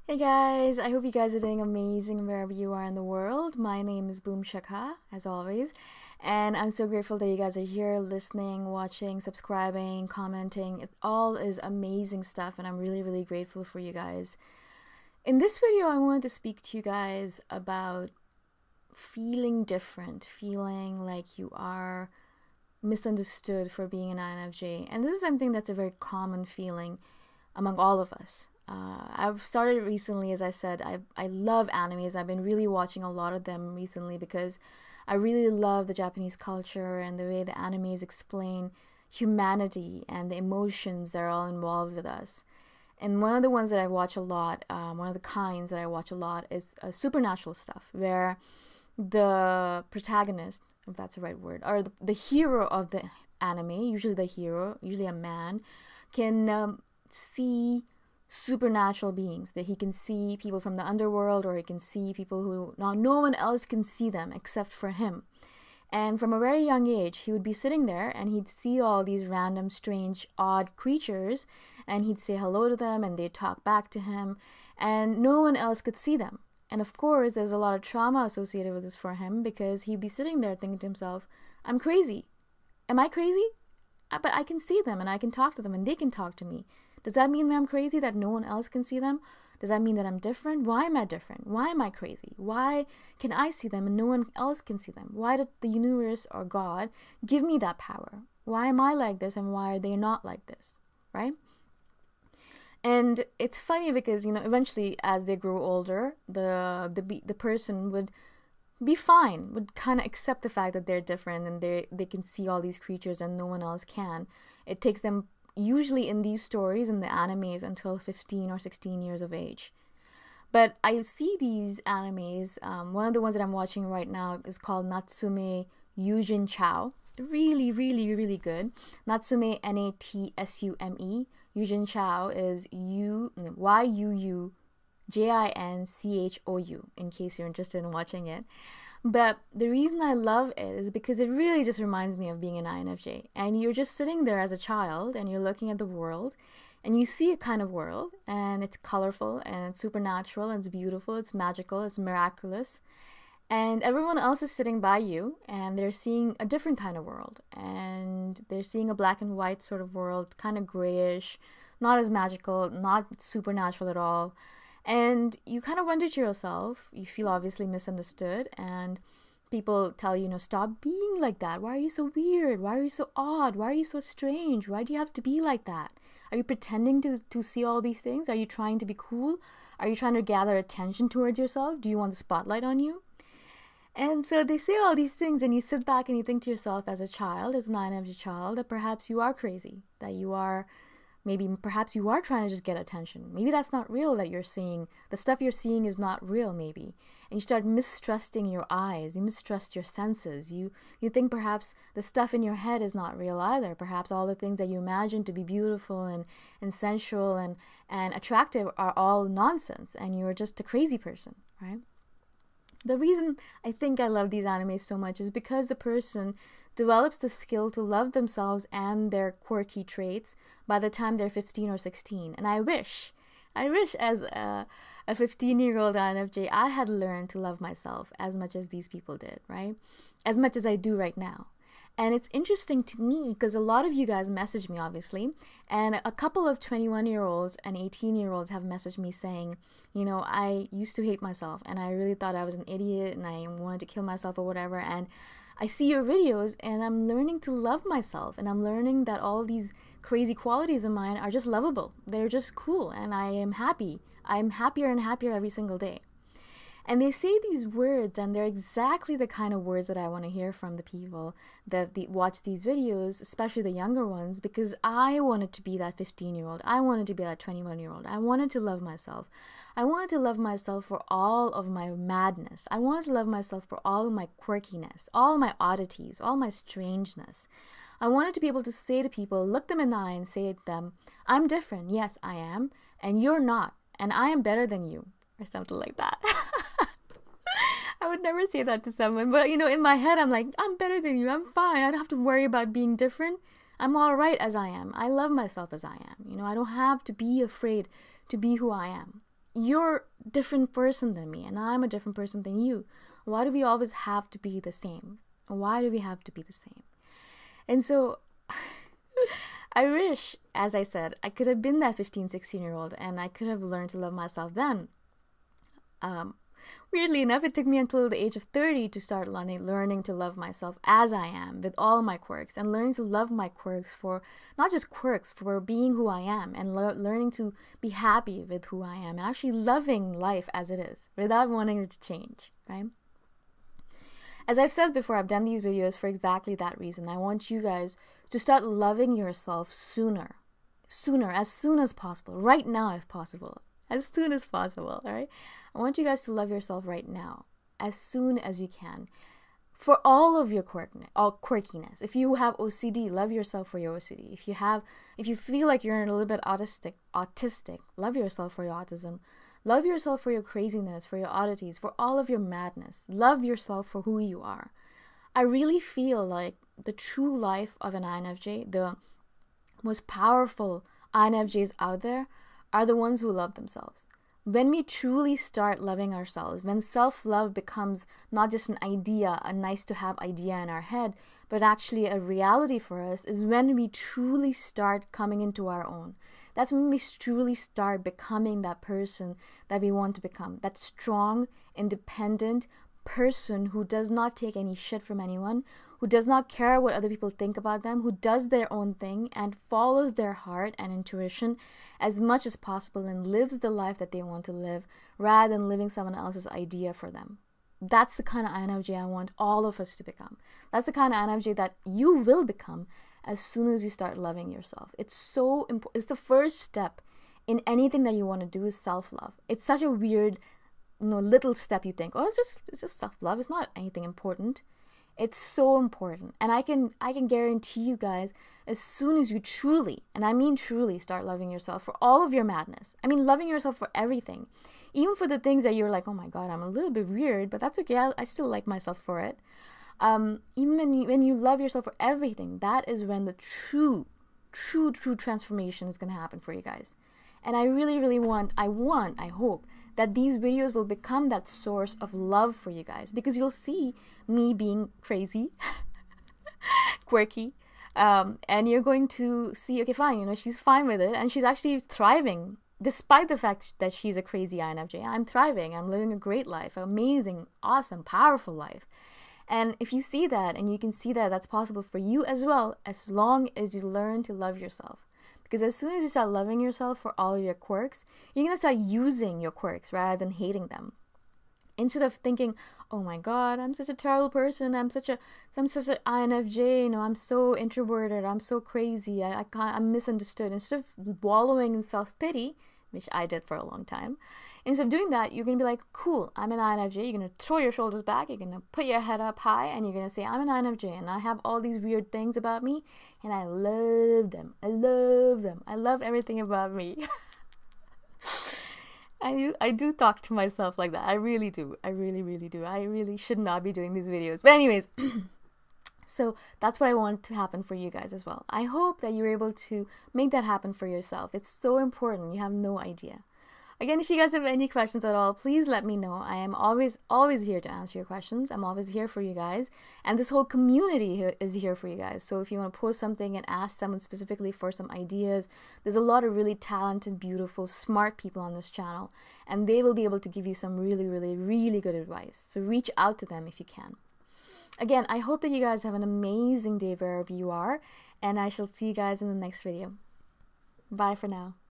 Hey guys, I hope you guys are doing amazing wherever you are in the world. My name is Shikha, as always, and I'm so grateful that you guys are here listening, watching, subscribing, commenting. It all is amazing stuff, and I'm really, really grateful for you guys. In this video, I wanted to speak to you guys about feeling different, feeling like you are misunderstood for being an INFJ. And this is something that's a very common feeling among all of us. I've started recently, as I said, I love animes. I've been really watching a lot of them recently because I really love the Japanese culture and the way the animes explain humanity and the emotions that are all involved with us. And one of the ones that I watch a lot, one of the kinds that I watch a lot is supernatural stuff, where the protagonist, if that's the right word, or the hero of the anime, usually the hero, usually a man, can see supernatural beings, that he can see people from the underworld, or he can see people who no one else can see them except for him. And from a very young age, he would be sitting there and he'd see all these random, strange, odd creatures, and he'd say hello to them and they'd talk back to him, and no one else could see them. And of course, there's a lot of trauma associated with this for him, because he'd be sitting there thinking to himself, I'm crazy. Am I crazy? But I can see them and I can talk to them and they can talk to me. Does that mean that I'm crazy, that no one else can see them? Does that mean that I'm different? Why am I different? Why am I crazy? Why can I see them and no one else can see them? Why did the universe or God give me that power? Why am I like this and why are they not like this? Right? And it's funny because, eventually as they grow older, the person would be fine, would kind of accept the fact that they're different and they can see all these creatures and no one else can. It takes them, usually in these stories, in the animes, until 15 or 16 years of age. But I see these animes, one of the ones that I'm watching right now is called Natsume Yujin Chao. Really, really, really good. Natsume, Natsume. Yujin Chao is Yuujinchou, in case you're interested in watching it. But the reason I love it is because it really just reminds me of being an INFJ. And you're just sitting there as a child and you're looking at the world and you see a kind of world, and it's colorful and it's supernatural and it's beautiful, it's magical, it's miraculous. And everyone else is sitting by you and they're seeing a different kind of world. And they're seeing a black and white sort of world, kind of grayish, not as magical, not supernatural at all. And you kind of wonder to yourself, you feel obviously misunderstood, and people tell you, stop being like that. Why are you so weird? Why are you so odd? Why are you so strange? Why do you have to be like that? Are you pretending to see all these things? Are you trying to be cool? Are you trying to gather attention towards yourself? Do you want the spotlight on you? And so they say all these things, and you sit back and you think to yourself, as a child, as an INFJ child, that perhaps you are crazy, that you are, perhaps you are trying to just get attention. Maybe that's not real that you're seeing. The stuff you're seeing is not real, maybe. And you start mistrusting your eyes, you mistrust your senses. You think perhaps the stuff in your head is not real either. Perhaps all the things that you imagine to be beautiful and sensual and attractive are all nonsense, and you're just a crazy person, right? The reason I think I love these animes so much is because the person develops the skill to love themselves and their quirky traits by the time they're 15 or 16. And I wish as a 15-year-old INFJ, I had learned to love myself as much as these people did, right? As much as I do right now. And it's interesting to me because a lot of you guys message me, obviously, and a couple of 21-year-olds and 18-year-olds have messaged me saying, I used to hate myself and I really thought I was an idiot and I wanted to kill myself or whatever. And I see your videos and I'm learning to love myself, and I'm learning that all these crazy qualities of mine are just lovable. They're just cool, and I am happy. I'm happier and happier every single day. And they say these words, and they're exactly the kind of words that I want to hear from the people that watch these videos, especially the younger ones, because I wanted to be that 15-year-old. I wanted to be that 21-year-old. I wanted to love myself. I wanted to love myself for all of my madness. I wanted to love myself for all of my quirkiness, all of my oddities, all my strangeness. I wanted to be able to say to people, look them in the eye and say to them, I'm different. Yes, I am. And you're not. And I am better than you. Or something like that. I would never say that to someone, but in my head I'm like, I'm better than you, I'm fine, I don't have to worry about being different. I'm all right as I am. I love myself as I am. I don't have to be afraid to be who I am. you're a different person than me and I'm a different person than you. Why do we always have to be the same? Why do we have to be the same? And so I wish, as I said, I could have been that 15, 16-year-old and I could have learned to love myself then. Weirdly enough, it took me until the age of 30 to start learning to love myself as I am, with all my quirks, and learning to love my quirks for, not just quirks, for being who I am, and learning to be happy with who I am, and actually loving life as it is, without wanting it to change, right? As I've said before, I've done these videos for exactly that reason. I want you guys to start loving yourself sooner, as soon as possible, right now if possible, as soon as possible, all right? I want you guys to love yourself right now, as soon as you can, for all of your quirkiness. If you have OCD, love yourself for your OCD. If you feel like you're a little bit autistic, love yourself for your autism. Love yourself for your craziness, for your oddities, for all of your madness. Love yourself for who you are. I really feel like the true life of an INFJ, the most powerful INFJs out there, are the ones who love themselves. When we truly start loving ourselves, when self-love becomes not just an idea, a nice to have idea in our head, but actually a reality for us, is when we truly start coming into our own. That's when we truly start becoming that person that we want to become. That strong, independent person who does not take any shit from anyone, who does not care what other people think about them, who does their own thing and follows their heart and intuition as much as possible and lives the life that they want to live rather than living someone else's idea for them. That's the kind of INFJ I want all of us to become. That's the kind of INFJ that you will become as soon as you start loving yourself. It's so important. It's the first step in anything that you want to do is self-love. It's such a weird, little step. You think, oh, it's just self-love. It's not anything important. It's so important. And I can guarantee you guys, as soon as you truly, and I mean truly, start loving yourself for all of your madness. I mean, loving yourself for everything. Even for the things that you're like, oh my God, I'm a little bit weird, but that's okay. I still like myself for it. Even when you love yourself for everything, that is when the true transformation is going to happen for you guys. And I really, really I hope that these videos will become that source of love for you guys, because you'll see me being crazy, quirky, and you're going to see, okay, fine, she's fine with it, and she's actually thriving, despite the fact that she's a crazy INFJ. I'm thriving, I'm living a great life, amazing, awesome, powerful life. And if you see that, and you can see that that's possible for you as well, as long as you learn to love yourself. Because as soon as you start loving yourself for all of your quirks, you're going to start using your quirks rather than hating them. Instead of thinking, oh my God, I'm such a terrible person, I'm such an INFJ, I'm so introverted, I'm so crazy, I'm misunderstood. Instead of wallowing in self-pity, which I did for a long time, instead of doing that, you're going to be like, cool, I'm an INFJ. You're going to throw your shoulders back, you're going to put your head up high, and you're going to say, I'm an INFJ, and I have all these weird things about me, and I love them. I love them. I love everything about me. I do talk to myself like that. I really do. I really, really do. I really should not be doing these videos. But anyways, so that's what I want to happen for you guys as well. I hope that you're able to make that happen for yourself. It's so important. You have no idea. Again, if you guys have any questions at all, please let me know. I am always here to answer your questions. I'm always here for you guys. And this whole community is here for you guys. So if you want to post something and ask someone specifically for some ideas, there's a lot of really talented, beautiful, smart people on this channel. And they will be able to give you some really, really, really good advice. So reach out to them if you can. Again, I hope that you guys have an amazing day wherever you are. And I shall see you guys in the next video. Bye for now.